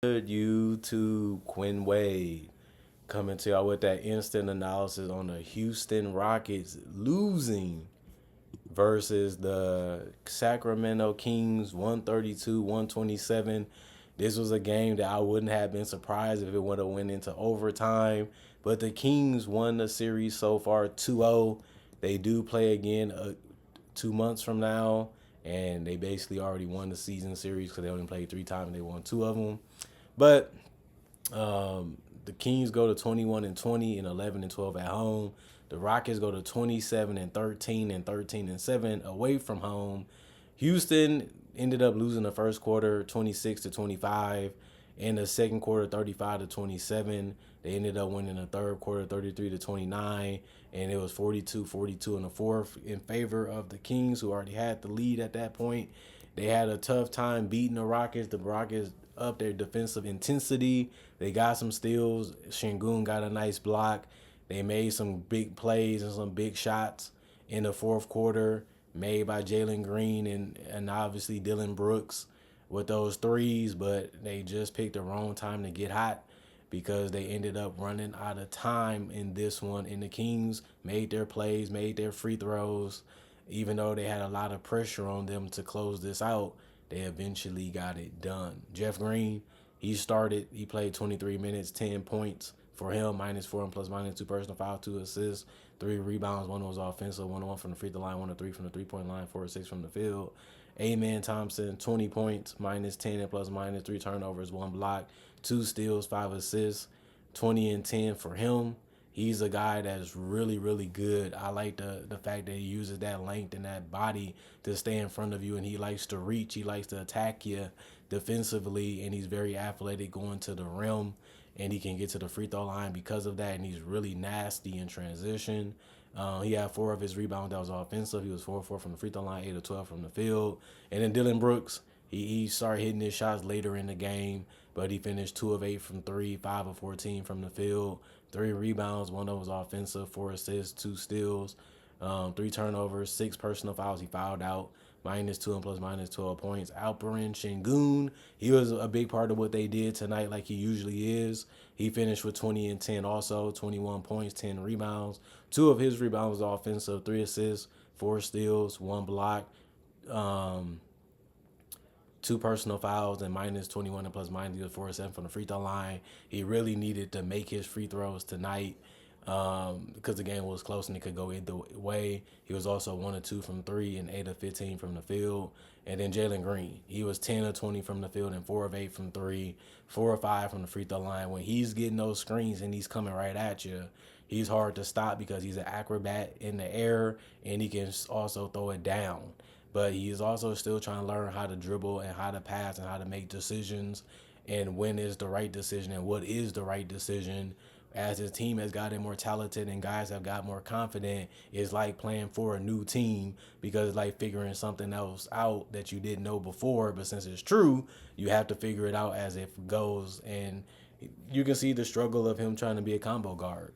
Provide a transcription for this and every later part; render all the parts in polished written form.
Good YouTube, Quinn Wade coming to y'all with that instant analysis on the Houston Rockets losing versus the Sacramento Kings 132-127. This was a game that I wouldn't have been surprised if it would have went into overtime, but the Kings won the series so far 2-0. They do play again 2 months from now, and they basically already won the season series because they only played 3 times and they won two of them. But the Kings go to 21-20 and 11-12 at home. The Rockets go to 27-13 and 13-7 away from home. Houston ended up losing the first quarter 26-25. In the second quarter 35-27. They ended up winning the third quarter 33-29. And it was 42-42 in the fourth in favor of the Kings, who already had the lead at that point. They had a tough time beating the Rockets. The Rockets up their defensive intensity. They got some steals. Şengün got a nice block. They made some big plays and some big shots in the fourth quarter, made by Jalen Green and obviously Dylan Brooks with those threes, but they just picked the wrong time to get hot because they ended up running out of time in this one. And the Kings made their plays, made their free throws. Even though they had a lot of pressure on them to close this out, they eventually got it done. Jeff Green, he started. He played 23 minutes, 10 points for him, -4 and plus minus two personal fouls, 2 assists, 3 rebounds. One was offensive, 1-1 from the free throw line, 1-3 from the 3-point line, 4-6 from the field. Amen Thompson, 20 points, -10 and plus minus 3 turnovers, 1 block, 2 steals, 5 assists, 20 and 10 for him. He's a guy that's really, really good. I like the fact that he uses that length and that body to stay in front of you, and he likes to reach. He likes to attack you defensively, and he's very athletic going to the rim, and he can get to the free throw line because of that, and he's really nasty in transition. He had 4 of his rebounds that was offensive. He was 4-4 from the free throw line, 8 of 12 from the field. And then Dylan Brooks, he started hitting his shots later in the game, but he finished 2 of 8 from three, 5 of 14 from the field, 3 rebounds, 1 of was offensive, 4 assists, 2 steals, 3 turnovers, 6 personal fouls. He fouled out, -2 and plus minus 12 points. Alperen Şengün, he was a big part of what they did tonight, like he usually is. He finished with 20 and 10 also, 21 points, 10 rebounds. 2 of his rebounds was offensive, 3 assists, 4 steals, 1 block, um, 2 personal fouls, and -21 and plus minus 4-7 from the free throw line. He really needed to make his free throws tonight because the game was close and it could go either way. He was also 1 of 2 from three and 8 of 15 from the field. And then Jalen Green, he was 10 of 20 from the field and 4 of 8 from three, 4 of 5 from the free throw line. When he's getting those screens and he's coming right at you, he's hard to stop because he's an acrobat in the air and he can also throw it down. But he is also still trying to learn how to dribble and how to pass and how to make decisions and when is the right decision and what is the right decision. As his team has gotten more talented and guys have got more confident, it's like playing for a new team because it's like figuring something else out that you didn't know before. But since it's true, you have to figure it out as it goes. And you can see the struggle of him trying to be a combo guard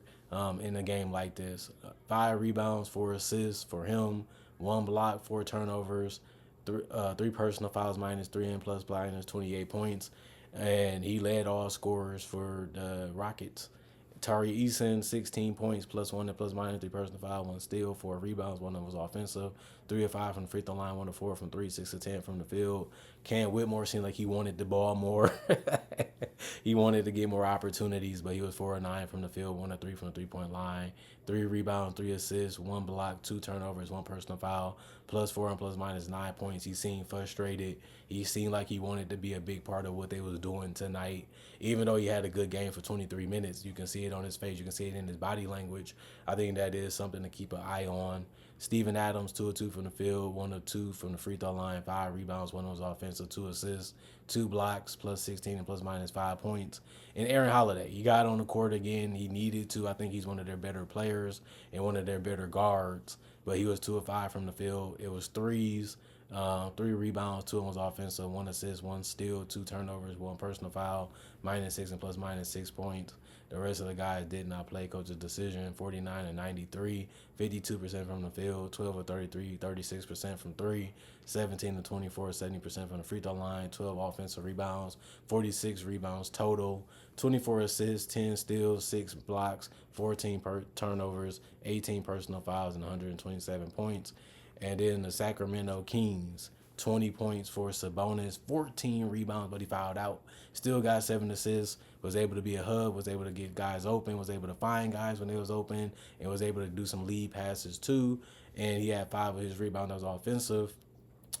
in a game like this. 5 rebounds, 4 assists for him, 1 block, 4 turnovers, 3 personal fouls, -3 and plus minus 28 points. And he led all scorers for the Rockets. Tari Eason, 16 points, +1 and plus minus 3 personal foul, 1 steal, 4 rebounds, 1 of was offensive, 3 of 5 from the free throw line, 1 of 4 from three, 6 of 10 from the field. Cam Whitmore seemed like he wanted the ball more. He wanted to get more opportunities, but he was 4 of 9 from the field, 1 of 3 from the 3-point line, 3 rebounds, 3 assists, 1 block, 2 turnovers, 1 personal foul, +4 and plus minus 9 points. He seemed frustrated. He seemed like he wanted to be a big part of what they was doing tonight. Even though he had a good game for 23 minutes, you can see it on his face. You can see it in his body language. I think that is something to keep an eye on. Steven Adams, 2 of 2 from the field, 1 of 2 from the free throw line, 5 rebounds, 1 was offensive, 2 assists, 2 blocks, +16 and plus minus 5 points. And Aaron Holiday, he got on the court again. He needed to. I think he's one of their better players and one of their better guards. But he was 2 of 5 from the field. It was threes. Three rebounds, two of them was offensive, one assist, one steal, two turnovers, one personal foul, -6 and plus -6 points. The rest of the guys did not play. Coach's decision: 49 and 93, 52% from the field, 12 of 33, 36% from three, 17 to 24, 70% from the free throw line, 12 offensive rebounds, 46 rebounds total, 24 assists, 10 steals, 6 blocks, 14 turnovers, 18 personal fouls, and 127 points. And then the Sacramento Kings, 20 points for Sabonis, 14 rebounds, but he fouled out. Still got 7 assists, was able to be a hub, was able to get guys open, was able to find guys when they was open, and was able to do some lead passes too. And he had 5 of his rebounds that was offensive.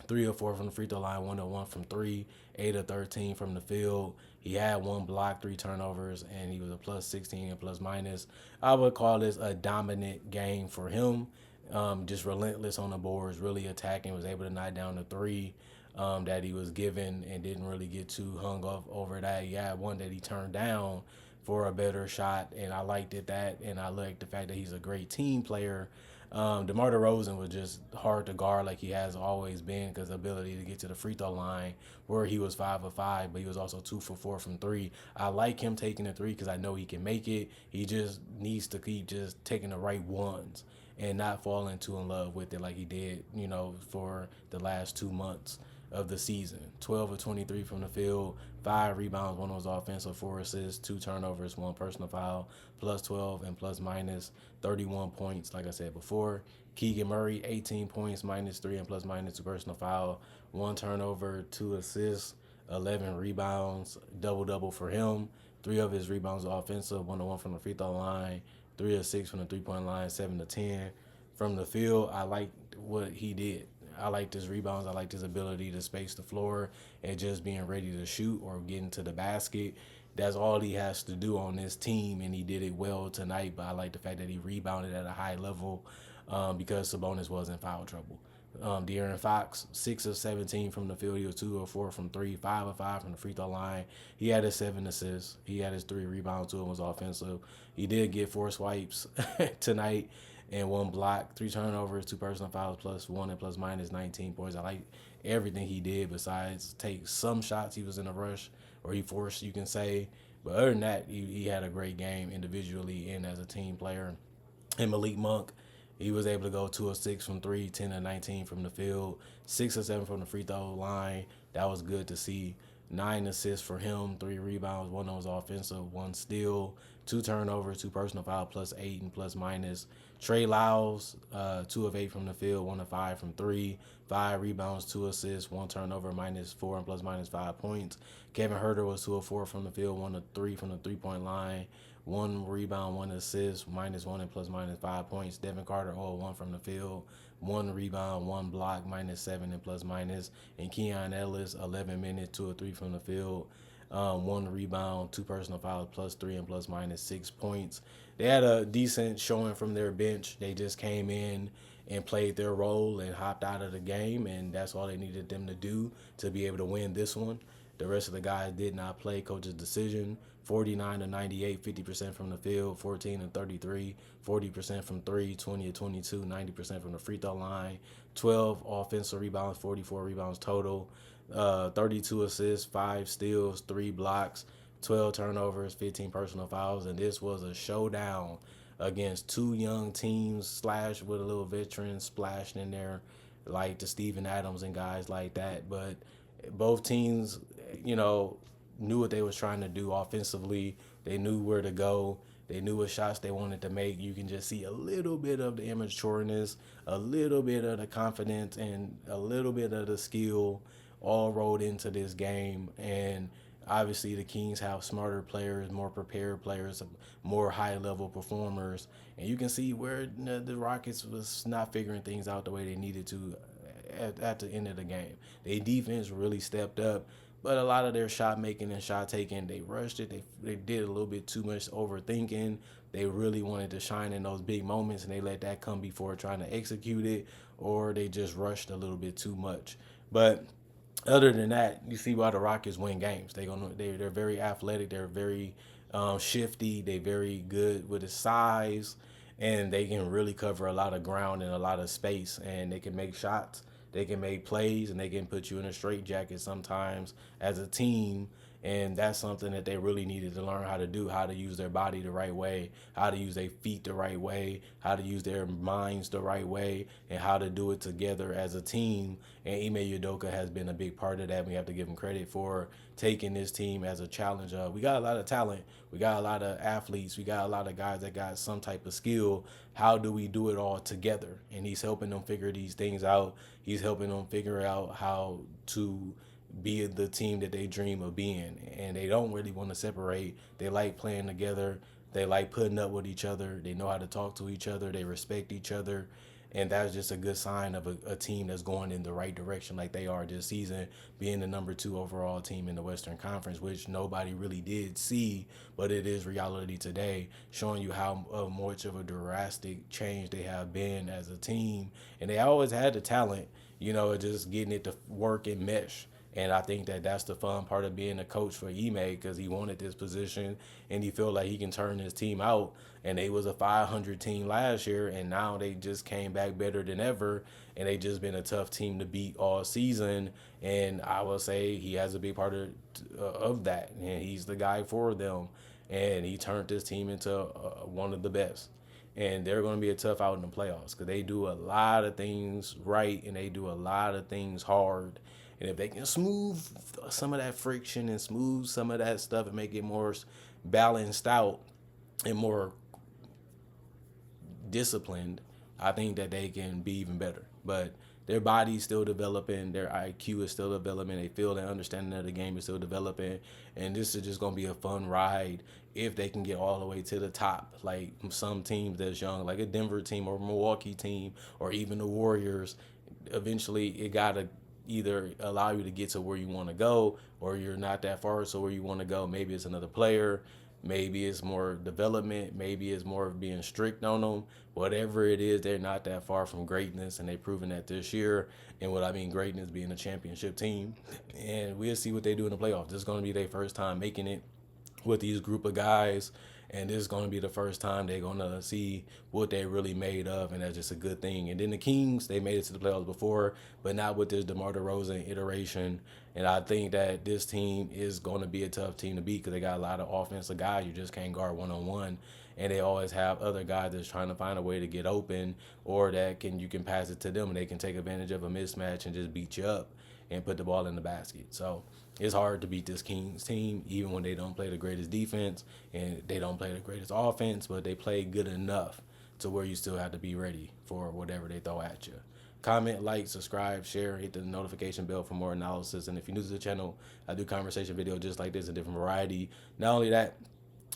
3 or 4 from the free throw line, 1 or 1 from three, 8 or 13 from the field. He had 1 block, 3 turnovers, and he was a plus 16 and plus minus. I would call this a dominant game for him. Just relentless on the boards, really attacking, was able to knock down the three that he was given and didn't really get too hung up over that. He had one that he turned down for a better shot, and I liked it that, and I liked the fact that he's a great team player. DeMar DeRozan was just hard to guard like he has always been because the ability to get to the free throw line where he was 5 of 5, but he was also 2 for 4 from three. I like him taking the three because I know he can make it. He just needs to keep just taking the right ones and not falling too in love with it like he did, for the last 2 months of the season. 12 of 23 from the field, 5 rebounds, one was offensive, 4 assists, 2 turnovers, 1 personal foul, plus 12 and plus minus 31 points, like I said before. Keegan Murray, 18 points, -3 and plus minus 2 personal foul, 1 turnover, 2 assists, 11 rebounds, double for him. 3 of his rebounds are offensive, 1 to 1 from the free throw line, 3 of 6 from the 3 point line, 7 to 10 from the field. I liked what he did. I liked his rebounds. I liked his ability to space the floor and just being ready to shoot or get into the basket. That's all he has to do on this team, and he did it well tonight. But I like the fact that he rebounded at a high level because Sabonis was in foul trouble. De'Aaron Fox, 6 of 17 from the field. He was 2 of 4 from three, 5 of 5 from the free throw line. He had his 7 assists. He had his 3 rebounds. 2 of them was offensive. He did get 4 swipes tonight and 1 block, 3 turnovers, 2 personal fouls, plus 1 and plus minus 19 points. I like everything he did besides take some shots. He was in a rush, or he forced, you can say. But other than that, he had a great game individually and as a team player. And Malik Monk, he was able to go 2 of 6 from three, 10 of 19 from the field, 6 of 7 from the free throw line. That was good to see. 9 assists for him, 3 rebounds, 1 was offensive, 1 steal, 2 turnovers, 2 personal foul, plus 8 and plus minus. Trey Lyles, 2 of 8 from the field, 1 of 5 from three, 5 rebounds, 2 assists, 1 turnover, -4 and plus minus 5 points. Kevin Huerter was 2 of 4 from the field, 1 of 3 from the 3 point line, 1 rebound, 1 assist, -1 and plus minus 5 points. Devin Carter, 0 of 1 from the field, 1 rebound, 1 block, -7 and plus minus. And Keon Ellis, 11 minutes, 2 of 3 from the field, 1 rebound, 2 personal fouls, plus 3 and plus minus 6 points. They had a decent showing from their bench. They just came in and played their role and hopped out of the game, and that's all they needed them to do to be able to win this one. The rest of the guys did not play. Coach's decision: 49 to 98, 50% from the field, 14 to 33, 40% from three, 20 to 22, 90% from the free throw line, 12 offensive rebounds, 44 rebounds total, 32 assists, 5 steals, 3 blocks, 12 turnovers, 15 personal fouls, and this was a showdown against 2 young teams, slash with a little veteran splashed in there, like the Steven Adams and guys like that. But both teams, knew what they was trying to do offensively. They knew where to go. They knew what shots they wanted to make. You can just see a little bit of the immatureness, a little bit of the confidence, and a little bit of the skill all rolled into this game. And obviously the Kings have smarter players, more prepared players, more high-level performers. And you can see where the Rockets was not figuring things out the way they needed to at the end of the game. Their defense really stepped up, but a lot of their shot making and shot taking, they rushed it. They did a little bit too much overthinking. They really wanted to shine in those big moments, and they let that come before trying to execute it, or they just rushed a little bit too much. But other than that, you see why the Rockets win games. They're very athletic. They're very shifty. They're very good with his size, and they can really cover a lot of ground and a lot of space, and they can make shots They can make plays and they can put you in a straitjacket sometimes as a team. And that's something that they really needed to learn how to do, how to use their body the right way, how to use their feet the right way, how to use their minds the right way, and how to do it together as a team. And Ime Udoka has been a big part of that. We have to give him credit for taking this team as a challenge. We got a lot of talent. We got a lot of athletes. We got a lot of guys that got some type of skill. How do we do it all together? And he's helping them figure these things out. He's helping them figure out how to be the team that they dream of being. And they don't really want to separate. They like playing together. They like putting up with each other. They know how to talk to each other. They respect each other. And that's just a good sign of a team that's going in the right direction like they are this season, being the number 2 overall team in the Western Conference, which nobody really did see, but it is reality today, showing you how much of a drastic change they have been as a team. And they always had the talent, just getting it to work and mesh. And I think that that's the fun part of being a coach for Ime, because he wanted this position and he felt like he can turn his team out. And they was a 500 team last year, and now they just came back better than ever. And they just been a tough team to beat all season. And I will say he has a big part of that. And he's the guy for them. And he turned this team into one of the best. And they're going to be a tough out in the playoffs because they do a lot of things right and they do a lot of things hard. And if they can smooth some of that friction and smooth some of that stuff and make it more balanced out and more disciplined, I think that they can be even better. But their body's still developing, their IQ is still developing, they feel their understanding of the game is still developing, and this is just going to be a fun ride if they can get all the way to the top, like some teams that's young, like a Denver team or a Milwaukee team or even the Warriors. Eventually, it got to either allow you to get to where you want to go, or you're not that far, so where you want to go, maybe it's another player, maybe it's more development, maybe it's more of being strict on them. Whatever it is, they're not that far from greatness, and they've proven that this year. And what I mean greatness being a championship team. And we'll see what they do in the playoffs. This is going to be their first time making it with these group of guys, and this is going to be the first time they're going to see what they really made of, and that's just a good thing. And then the Kings, they made it to the playoffs before, but not with this DeMar DeRozan iteration. And I think that this team is going to be a tough team to beat because they got a lot of offensive guys you just can't guard one-on-one, and they always have other guys that's trying to find a way to get open, or that you can pass it to them and they can take advantage of a mismatch and just beat you up and put the ball in the basket. So it's hard to beat this Kings team, even when they don't play the greatest defense and they don't play the greatest offense, but they play good enough to where you still have to be ready for whatever they throw at you. Comment, like, subscribe, share, hit the notification bell for more analysis. And if you're new to the channel, I do conversation videos just like this, a different variety. Not only that,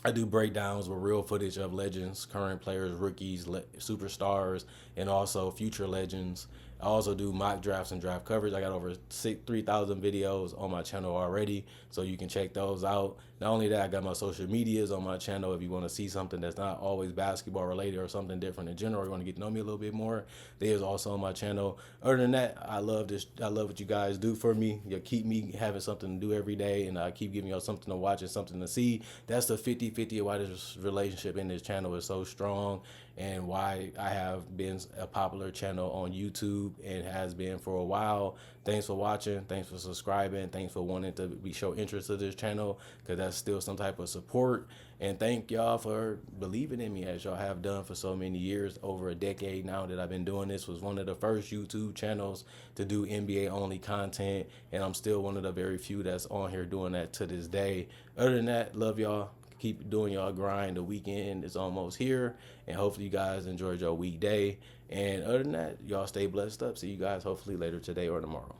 I do breakdowns with real footage of legends, current players, rookies, superstars, and also future legends. I also do mock drafts and draft coverage. I got over 3,000 videos on my channel already, so you can check those out. Not only that, I got my social medias on my channel. If you want to see something that's not always basketball related or something different in general, or you want to get to know me a little bit more, there's also on my channel. Other than that, I love this. I love what you guys do for me. You keep me having something to do every day, and I keep giving y'all something to watch and something to see. That's the 50-50 why this relationship in this channel is so strong, and why I have been a popular channel on YouTube and has been for a while. Thanks for watching. Thanks for subscribing. Thanks for wanting to show interest to this channel, because that's still some type of support. And thank y'all for believing in me as y'all have done for so many years. Over a decade now that I've been doing this. Was one of the first YouTube channels to do NBA only content, and I'm still one of the very few that's on here doing that to this day. Other than that, love y'all. Keep doing y'all grind. The weekend is almost here, and hopefully you guys enjoyed your weekday. And other than that, y'all stay blessed up. See you guys hopefully later today or tomorrow.